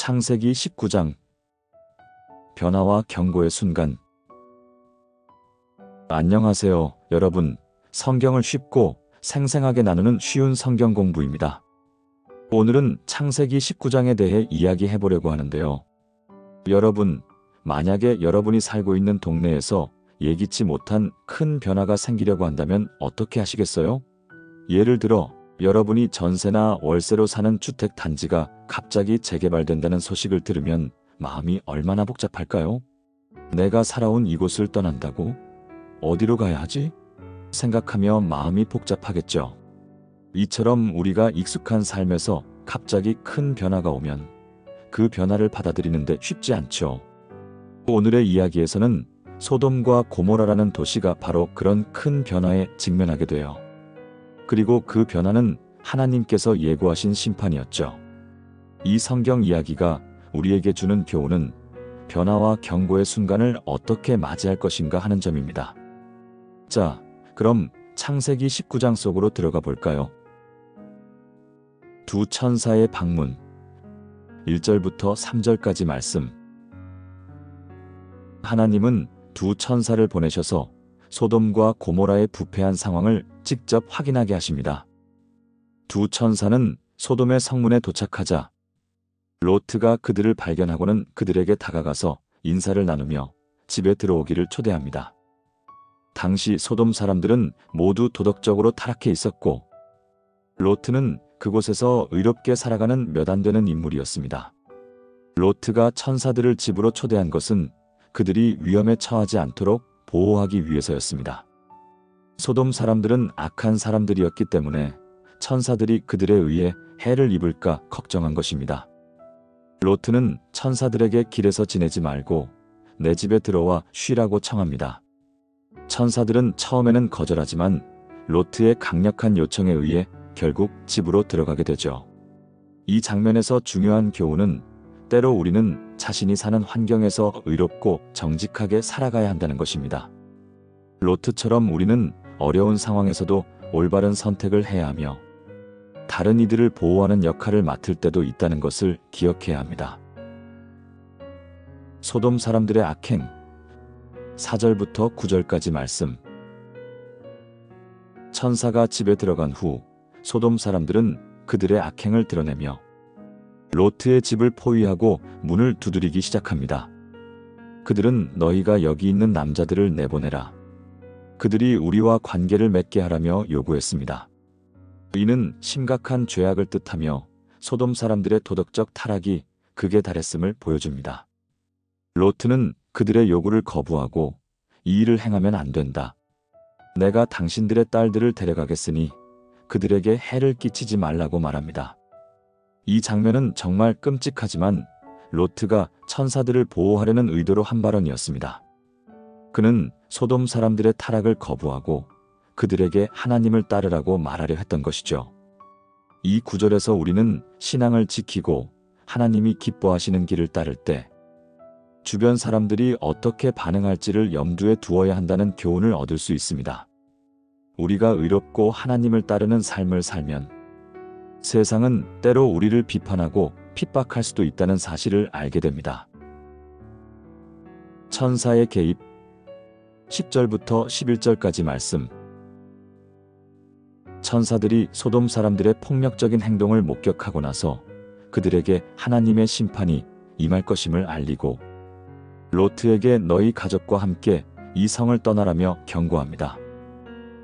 창세기 19장 변화와 경고의 순간. 안녕하세요, 여러분. 성경을 쉽고 생생하게 나누는 쉬운 성경 공부입니다. 오늘은 창세기 19장에 대해 이야기해 보려고 하는데요. 여러분, 만약에 여러분이 살고 있는 동네에서 예기치 못한 큰 변화가 생기려고 한다면 어떻게 하시겠어요? 예를 들어 여러분이 전세나 월세로 사는 주택 단지가 갑자기 재개발된다는 소식을 들으면 마음이 얼마나 복잡할까요? 내가 살아온 이곳을 떠난다고? 어디로 가야 하지? 생각하며 마음이 복잡하겠죠. 이처럼 우리가 익숙한 삶에서 갑자기 큰 변화가 오면 그 변화를 받아들이는데 쉽지 않죠. 오늘의 이야기에서는 소돔과 고모라라는 도시가 바로 그런 큰 변화에 직면하게 돼요. 그리고 그 변화는 하나님께서 예고하신 심판이었죠. 이 성경 이야기가 우리에게 주는 교훈은 변화와 경고의 순간을 어떻게 맞이할 것인가 하는 점입니다. 자, 그럼 창세기 19장 속으로 들어가 볼까요? 두 천사의 방문. 1절부터 3절까지 말씀. 하나님은 두 천사를 보내셔서 소돔과 고모라의 부패한 상황을 직접 확인하게 하십니다. 두 천사는 소돔의 성문에 도착하자 로트가 그들을 발견하고는 그들에게 다가가서 인사를 나누며 집에 들어오기를 초대합니다. 당시 소돔 사람들은 모두 도덕적으로 타락해 있었고 로트는 그곳에서 의롭게 살아가는 몇 안 되는 인물이었습니다. 로트가 천사들을 집으로 초대한 것은 그들이 위험에 처하지 않도록 보호하기 위해서였습니다. 소돔 사람들은 악한 사람들이었기 때문에 천사들이 그들에 의해 해를 입을까 걱정한 것입니다. 로트는 천사들에게 길에서 지내지 말고 내 집에 들어와 쉬라고 청합니다. 천사들은 처음에는 거절하지만 로트의 강력한 요청에 의해 결국 집으로 들어가게 되죠. 이 장면에서 중요한 교훈은 때로 우리는 자신이 사는 환경에서 의롭고 정직하게 살아가야 한다는 것입니다. 로트처럼 우리는 어려운 상황에서도 올바른 선택을 해야 하며 다른 이들을 보호하는 역할을 맡을 때도 있다는 것을 기억해야 합니다. 소돔 사람들의 악행. 4절부터 9절까지 말씀. 천사가 집에 들어간 후 소돔 사람들은 그들의 악행을 드러내며 로트의 집을 포위하고 문을 두드리기 시작합니다. 그들은 너희가 여기 있는 남자들을 내보내라. 그들이 우리와 관계를 맺게 하라며 요구했습니다. 이는 심각한 죄악을 뜻하며 소돔 사람들의 도덕적 타락이 극에 달했음을 보여줍니다. 로트는 그들의 요구를 거부하고 이 일을 행하면 안 된다. 내가 당신들의 딸들을 데려가겠으니 그들에게 해를 끼치지 말라고 말합니다. 이 장면은 정말 끔찍하지만 로트가 천사들을 보호하려는 의도로 한 발언이었습니다. 그는 소돔 사람들의 타락을 거부하고 그들에게 하나님을 따르라고 말하려 했던 것이죠. 이 구절에서 우리는 신앙을 지키고 하나님이 기뻐하시는 길을 따를 때 주변 사람들이 어떻게 반응할지를 염두에 두어야 한다는 교훈을 얻을 수 있습니다. 우리가 의롭고 하나님을 따르는 삶을 살면 세상은 때로 우리를 비판하고 핍박할 수도 있다는 사실을 알게 됩니다. 천사의 개입. 10절부터 11절까지 말씀. 천사들이 소돔 사람들의 폭력적인 행동을 목격하고 나서 그들에게 하나님의 심판이 임할 것임을 알리고 로트에게 너희 가족과 함께 이 성을 떠나라며 경고합니다.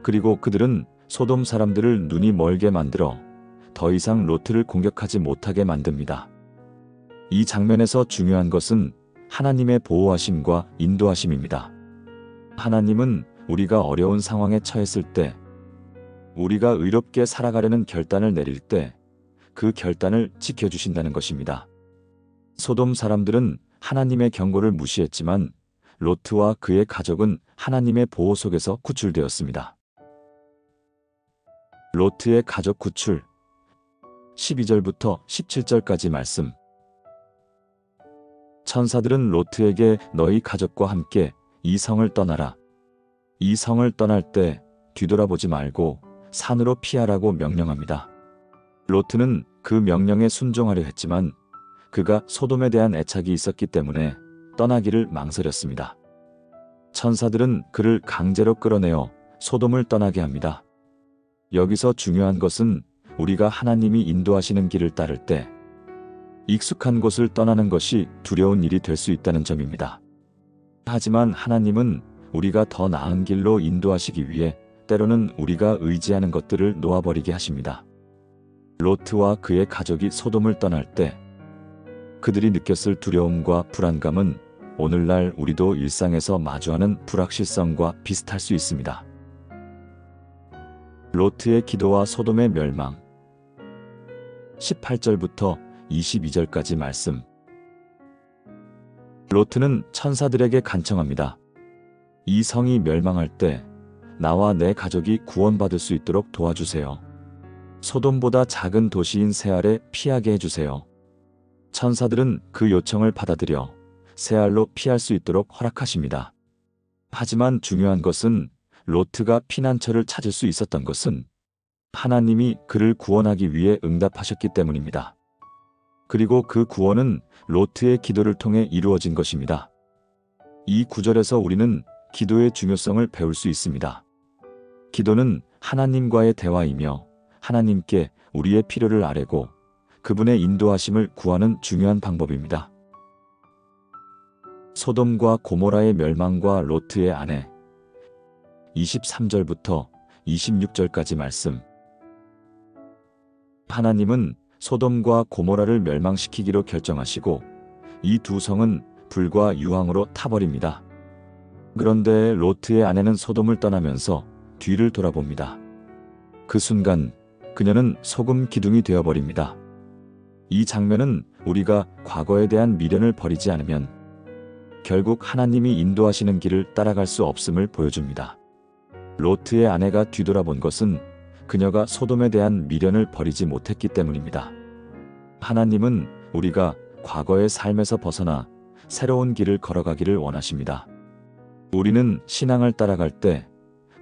그리고 그들은 소돔 사람들을 눈이 멀게 만들어 더 이상 로트를 공격하지 못하게 만듭니다. 이 장면에서 중요한 것은 하나님의 보호하심과 인도하심입니다. 하나님은 우리가 어려운 상황에 처했을 때, 우리가 의롭게 살아가려는 결단을 내릴 때 그 결단을 지켜주신다는 것입니다. 소돔 사람들은 하나님의 경고를 무시했지만 로트와 그의 가족은 하나님의 보호 속에서 구출되었습니다. 로트의 가족 구출. 12절부터 17절까지 말씀. 천사들은 로트에게 너희 가족과 함께 이 성을 떠나라. 이 성을 떠날 때 뒤돌아보지 말고 산으로 피하라고 명령합니다. 로트는 그 명령에 순종하려 했지만 그가 소돔에 대한 애착이 있었기 때문에 떠나기를 망설였습니다. 천사들은 그를 강제로 끌어내어 소돔을 떠나게 합니다. 여기서 중요한 것은 우리가 하나님이 인도하시는 길을 따를 때 익숙한 곳을 떠나는 것이 두려운 일이 될 수 있다는 점입니다. 하지만 하나님은 우리가 더 나은 길로 인도하시기 위해 때로는 우리가 의지하는 것들을 놓아버리게 하십니다. 로트와 그의 가족이 소돔을 떠날 때 그들이 느꼈을 두려움과 불안감은 오늘날 우리도 일상에서 마주하는 불확실성과 비슷할 수 있습니다. 로트의 기도와 소돔의 멸망. 18절부터 22절까지 말씀. 로트는 천사들에게 간청합니다. 이 성이 멸망할 때 나와 내 가족이 구원받을 수 있도록 도와주세요. 소돔보다 작은 도시인 세알에 피하게 해주세요. 천사들은 그 요청을 받아들여 세알로 피할 수 있도록 허락하십니다. 하지만 중요한 것은 로트가 피난처를 찾을 수 있었던 것은 하나님이 그를 구원하기 위해 응답하셨기 때문입니다. 그리고 그 구원은 로트의 기도를 통해 이루어진 것입니다. 이 구절에서 우리는 기도의 중요성을 배울 수 있습니다. 기도는 하나님과의 대화이며 하나님께 우리의 필요를 아뢰고 그분의 인도하심을 구하는 중요한 방법입니다. 소돔과 고모라의 멸망과 로트의 아내. 23절부터 26절까지 말씀. 하나님은 소돔과 고모라를 멸망시키기로 결정하시고 이 두 성은 불과 유황으로 타버립니다. 그런데 로트의 아내는 소돔을 떠나면서 뒤를 돌아봅니다. 그 순간 그녀는 소금 기둥이 되어버립니다. 이 장면은 우리가 과거에 대한 미련을 버리지 않으면 결국 하나님이 인도하시는 길을 따라갈 수 없음을 보여줍니다. 로트의 아내가 뒤돌아본 것은 그녀가 소돔에 대한 미련을 버리지 못했기 때문입니다. 하나님은 우리가 과거의 삶에서 벗어나 새로운 길을 걸어가기를 원하십니다. 우리는 신앙을 따라갈 때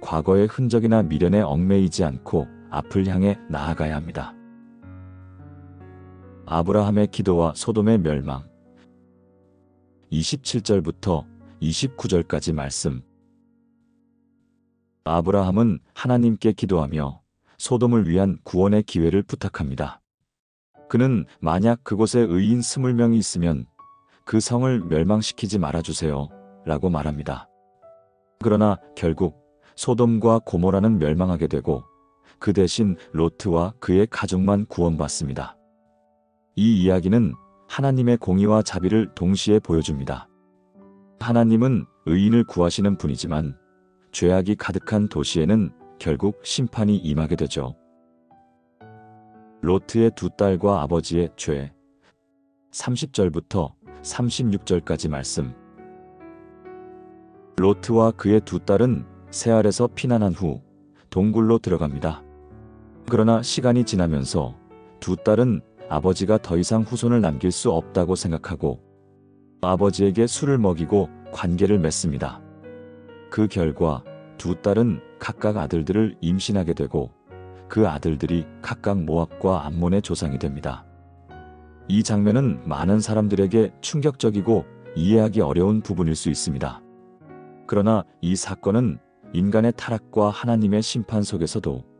과거의 흔적이나 미련에 얽매이지 않고 앞을 향해 나아가야 합니다. 아브라함의 기도와 소돔의 멸망. 27절부터 29절까지 말씀. 아브라함은 하나님께 기도하며 소돔을 위한 구원의 기회를 부탁합니다. 그는 만약 그곳에 의인 20명이 있으면 그 성을 멸망시키지 말아주세요 라고 말합니다. 그러나 결국 소돔과 고모라는 멸망하게 되고 그 대신 로트와 그의 가족만 구원받습니다. 이 이야기는 하나님의 공의와 자비를 동시에 보여줍니다. 하나님은 의인을 구하시는 분이지만 죄악이 가득한 도시에는 결국 심판이 임하게 되죠. 로트의 두 딸과 아버지의 죄. 30절부터 36절까지 말씀. 로트와 그의 두 딸은 세알에서 피난한 후 동굴로 들어갑니다. 그러나 시간이 지나면서 두 딸은 아버지가 더 이상 후손을 남길 수 없다고 생각하고 아버지에게 술을 먹이고 관계를 맺습니다. 그 결과 두 딸은 각각 아들들을 임신하게 되고 그 아들들이 각각 모압과 암몬의 조상이 됩니다. 이 장면은 많은 사람들에게 충격적이고 이해하기 어려운 부분일 수 있습니다. 그러나 이 사건은 인간의 타락과 하나님의 심판 속에서도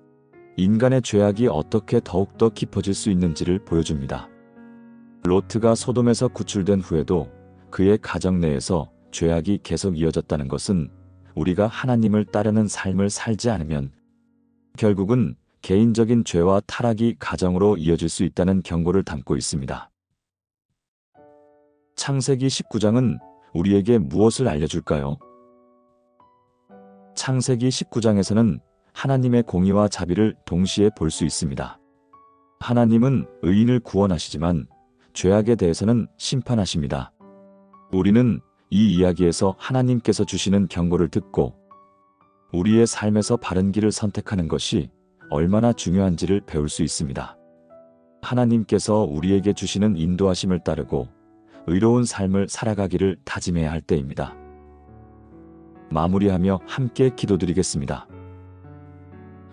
인간의 죄악이 어떻게 더욱더 깊어질 수 있는지를 보여줍니다. 로트가 소돔에서 구출된 후에도 그의 가정 내에서 죄악이 계속 이어졌다는 것은 우리가 하나님을 따르는 삶을 살지 않으면 결국은 개인적인 죄와 타락이 가정으로 이어질 수 있다는 경고를 담고 있습니다. 창세기 19장은 우리에게 무엇을 알려줄까요? 창세기 19장에서는 하나님의 공의와 자비를 동시에 볼 수 있습니다. 하나님은 의인을 구원하시지만 죄악에 대해서는 심판하십니다. 우리는 이 이야기에서 하나님께서 주시는 경고를 듣고 우리의 삶에서 바른 길을 선택하는 것이 얼마나 중요한지를 배울 수 있습니다. 하나님께서 우리에게 주시는 인도하심을 따르고 의로운 삶을 살아가기를 다짐해야 할 때입니다. 마무리하며 함께 기도드리겠습니다.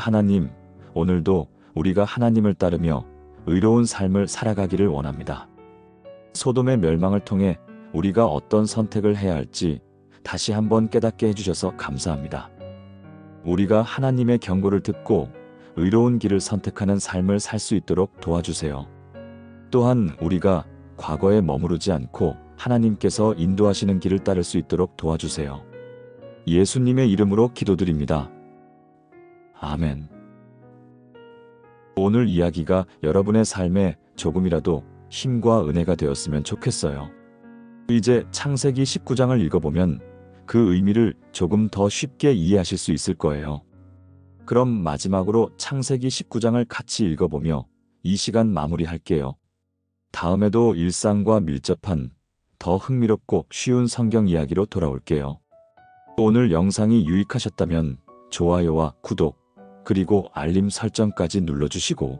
하나님, 오늘도 우리가 하나님을 따르며 의로운 삶을 살아가기를 원합니다. 소돔의 멸망을 통해 우리가 어떤 선택을 해야 할지 다시 한번 깨닫게 해주셔서 감사합니다. 우리가 하나님의 경고를 듣고 의로운 길을 선택하는 삶을 살 수 있도록 도와주세요. 또한 우리가 과거에 머무르지 않고 하나님께서 인도하시는 길을 따를 수 있도록 도와주세요. 예수님의 이름으로 기도드립니다. 아멘. 오늘 이야기가 여러분의 삶에 조금이라도 힘과 은혜가 되었으면 좋겠어요. 이제 창세기 19장을 읽어보면 그 의미를 조금 더 쉽게 이해하실 수 있을 거예요. 그럼 마지막으로 창세기 19장을 같이 읽어보며 이 시간 마무리할게요. 다음에도 일상과 밀접한 더 흥미롭고 쉬운 성경 이야기로 돌아올게요. 오늘 영상이 유익하셨다면 좋아요와 구독, 그리고 알림 설정까지 눌러주시고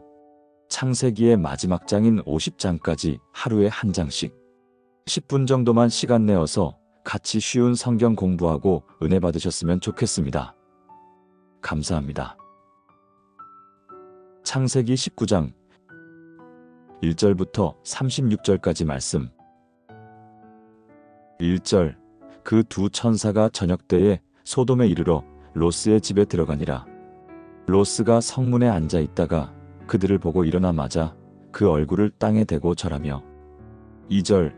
창세기의 마지막 장인 50장까지 하루에 한 장씩 10분 정도만 시간 내어서 같이 쉬운 성경 공부하고 은혜 받으셨으면 좋겠습니다. 감사합니다. 창세기 19장 1절부터 36절까지 말씀. 1절. 그 두 천사가 저녁 때에 소돔에 이르러 롯스의 집에 들어가니라. 롯스가 성문에 앉아 있다가 그들을 보고 일어나마자 그 얼굴을 땅에 대고 절하며 2절.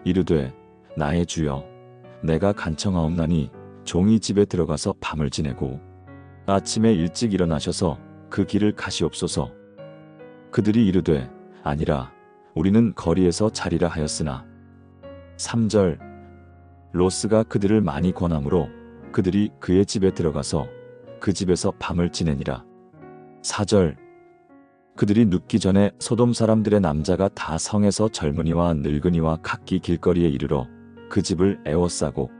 이르되 나의 주여 내가 간청하옵나니 종이 집에 들어가서 밤을 지내고 아침에 일찍 일어나셔서 그 길을 가시옵소서. 그들이 이르되 아니라 우리는 거리에서 자리라 하였으나 3절. 롯스가 그들을 많이 권하므로 그들이 그의 집에 들어가서 그 집에서 밤을 지내니라. 4절. 그들이 눕기 전에 소돔 사람들의 남자가 다 성에서 젊은이와 늙은이와 각기 길거리에 이르러 그 집을 에워싸고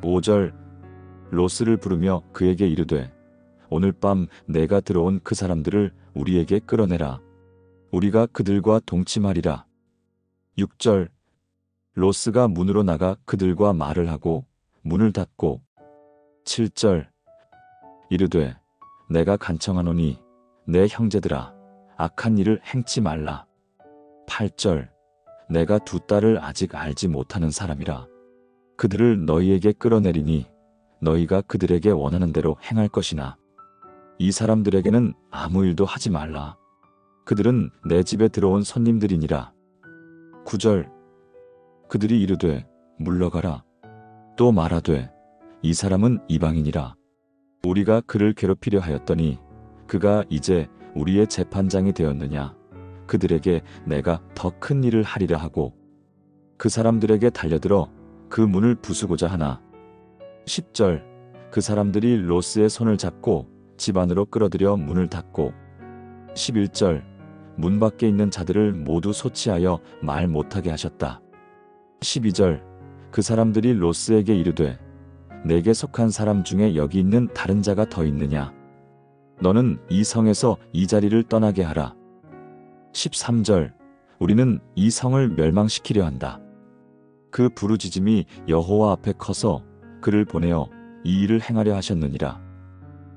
5절. 롯스를 부르며 그에게 이르되 오늘 밤 내가 들어온 그 사람들을 우리에게 끌어내라. 우리가 그들과 동침하리라. 6절. 롯스가 문으로 나가 그들과 말을 하고 문을 닫고 7절. 이르되 내가 간청하노니 내 형제들아 악한 일을 행치 말라. 8절. 내가 두 딸을 아직 알지 못하는 사람이라 그들을 너희에게 끌어내리니 너희가 그들에게 원하는 대로 행할 것이나 이 사람들에게는 아무 일도 하지 말라. 그들은 내 집에 들어온 손님들이니라. 9절. 그들이 이르되 물러가라. 또 말하되 이 사람은 이방인이라. 우리가 그를 괴롭히려 하였더니 그가 이제 우리의 재판장이 되었느냐. 그들에게 내가 더 큰 일을 하리라 하고 그 사람들에게 달려들어 그 문을 부수고자 하나. 10절. 그 사람들이 롯스의 손을 잡고 집 안으로 끌어들여 문을 닫고 11절. 문 밖에 있는 자들을 모두 소치하여 말 못하게 하셨다. 12절. 그 사람들이 롯스에게 이르되 내게 속한 사람 중에 여기 있는 다른 자가 더 있느냐. 너는 이 성에서 이 자리를 떠나게 하라. 13절. 우리는 이 성을 멸망시키려 한다. 그 부르짖음이 여호와 앞에 커서 그를 보내어 이 일을 행하려 하셨느니라.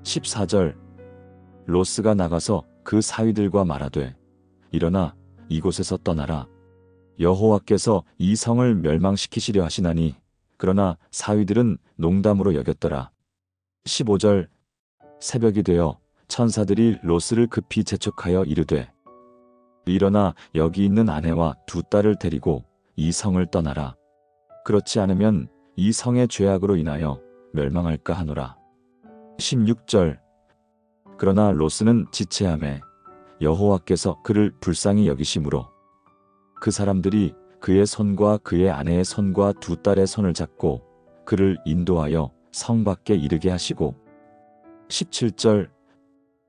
14절. 롯스가 나가서 그 사위들과 말하되 일어나 이곳에서 떠나라. 여호와께서 이 성을 멸망시키시려 하시나니 그러나 사위들은 농담으로 여겼더라. 15절. 새벽이 되어 천사들이 롯스를 급히 재촉하여 이르되 일어나 여기 있는 아내와 두 딸을 데리고 이 성을 떠나라. 그렇지 않으면 이 성의 죄악으로 인하여 멸망할까 하노라. 16절. 그러나 롯스는 지체하매 여호와께서 그를 불쌍히 여기심으로 그 사람들이 그의 손과 그의 아내의 손과 두 딸의 손을 잡고 그를 인도하여 성 밖에 이르게 하시고 17절.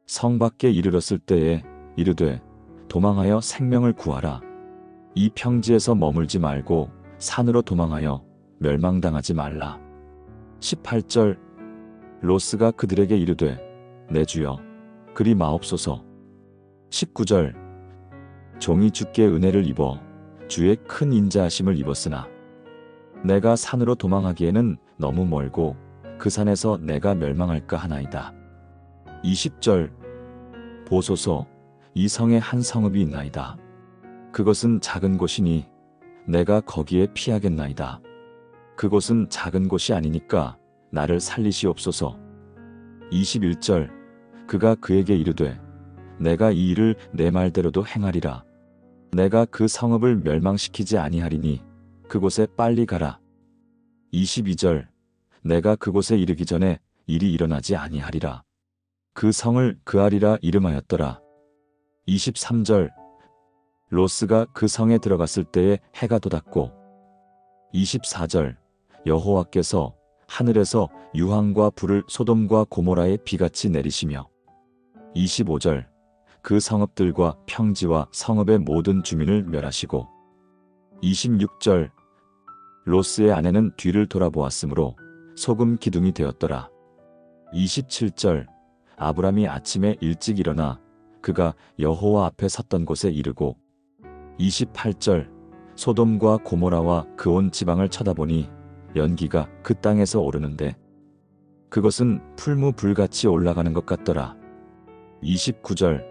성 밖에 이르렀을 때에 이르되 도망하여 생명을 구하라. 이 평지에서 머물지 말고 산으로 도망하여 멸망당하지 말라. 18절. 롯스가 그들에게 이르되 내 주여 그리 마옵소서. 19절. 종이 주께 은혜를 입어 주의 큰 인자하심을 입었으나 내가 산으로 도망하기에는 너무 멀고 그 산에서 내가 멸망할까 하나이다. 20절. 보소서 이 성에 한 성읍이 있나이다. 그것은 작은 곳이니 내가 거기에 피하겠나이다. 그곳은 작은 곳이 아니니까 나를 살리시옵소서. 21절 그가 그에게 이르되 내가 이 일을 내 말대로도 행하리라. 내가 그 성읍을 멸망시키지 아니하리니 그곳에 빨리 가라. 22절 내가 그곳에 이르기 전에 일이 일어나지 아니하리라. 그 성을 그아리라 이름하였더라. 23절 롯스가 그 성에 들어갔을 때에 해가 돋았고 24절 여호와께서 하늘에서 유황과 불을 소돔과 고모라에 비같이 내리시며 25절 그 성읍들과 평지와 성읍의 모든 주민을 멸하시고 26절 롯스의 아내는 뒤를 돌아보았으므로 소금 기둥이 되었더라. 27절 아브람이 아침에 일찍 일어나 그가 여호와 앞에 섰던 곳에 이르고 28절 소돔과 고모라와 그 온 지방을 쳐다보니 연기가 그 땅에서 오르는데 그것은 풀무불같이 올라가는 것 같더라. 29절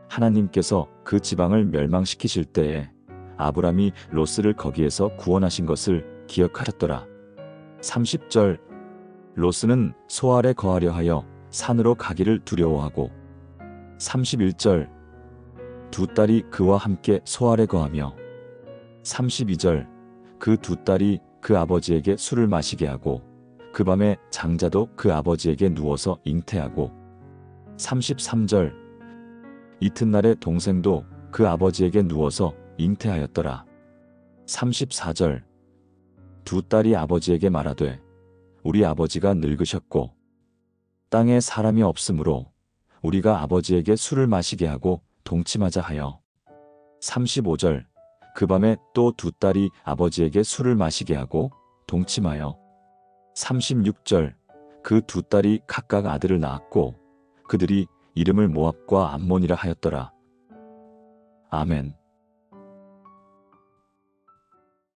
하나님께서 그 지방을 멸망시키실 때에 아브람이 롯스를 거기에서 구원하신 것을 기억하셨더라. 30절 롯스는 소 아래 거하려 하여 산으로 가기를 두려워하고 31절 두 딸이 그와 함께 소 아래 거하며 32절 그 두 딸이 그 아버지에게 술을 마시게 하고 그 밤에 장자도 그 아버지에게 누워서 잉태하고 33절 이튿날에 동생도 그 아버지에게 누워서 잉태하였더라. 34절 두 딸이 아버지에게 말하되 우리 아버지가 늙으셨고 땅에 사람이 없으므로 우리가 아버지에게 술을 마시게 하고 동침하자 하여 35절 그 밤에 또 두 딸이 아버지에게 술을 마시게 하고 동침하여 36절 그 두 딸이 각각 아들을 낳았고 그들이 이름을 모압과 암몬이라 하였더라. 아멘.